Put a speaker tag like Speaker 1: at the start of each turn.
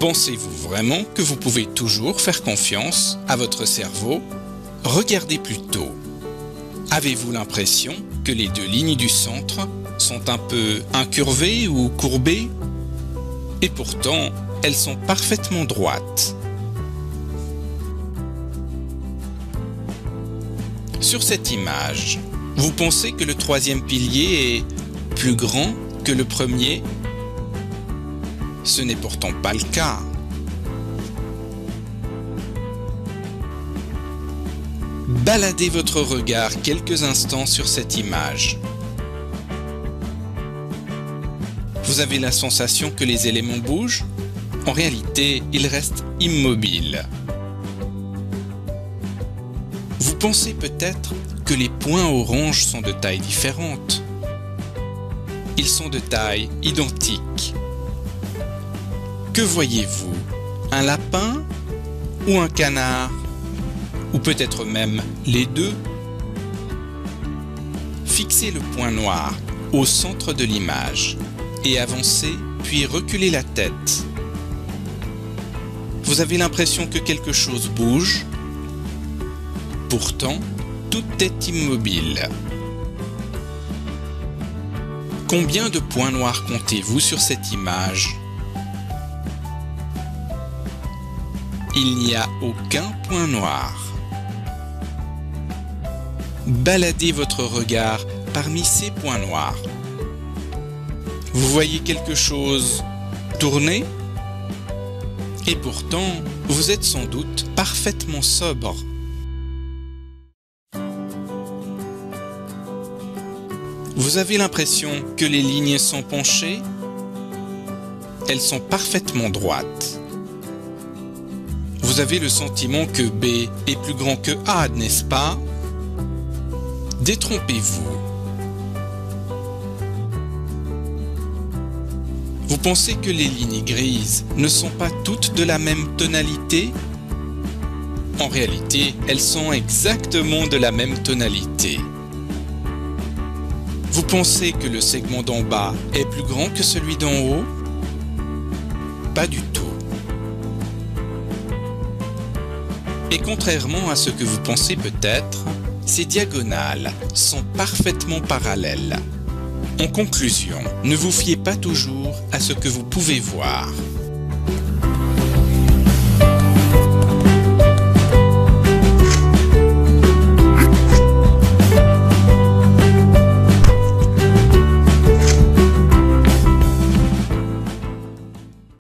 Speaker 1: Pensez-vous vraiment que vous pouvez toujours faire confiance à votre cerveau? Regardez plutôt. Avez-vous l'impression que les deux lignes du centre sont un peu incurvées ou courbées? Et pourtant, elles sont parfaitement droites. Sur cette image, vous pensez que le troisième pilier est plus grand que le premier? Ce n'est pourtant pas le cas. Baladez votre regard quelques instants sur cette image. Vous avez la sensation que les éléments bougent? En réalité, ils restent immobiles. Vous pensez peut-être que les points orange sont de taille différente. Ils sont de taille identique. Que voyez-vous? Un lapin ou un canard? Ou peut-être même les deux? Fixez le point noir au centre de l'image et avancez puis reculez la tête. Vous avez l'impression que quelque chose bouge? Pourtant, tout est immobile. Combien de points noirs comptez-vous sur cette image? Il n'y a aucun point noir. Baladez votre regard parmi ces points noirs. Vous voyez quelque chose tourner? Et pourtant, vous êtes sans doute parfaitement sobre. Vous avez l'impression que les lignes sont penchées? Elles sont parfaitement droites. Vous avez le sentiment que B est plus grand que A, n'est-ce pas? Détrompez-vous. Vous pensez que les lignes grises ne sont pas toutes de la même tonalité? En réalité, elles sont exactement de la même tonalité. Vous pensez que le segment d'en bas est plus grand que celui d'en haut? Pas du tout. Et contrairement à ce que vous pensez peut-être, ces diagonales sont parfaitement parallèles. En conclusion, ne vous fiez pas toujours à ce que vous pouvez voir.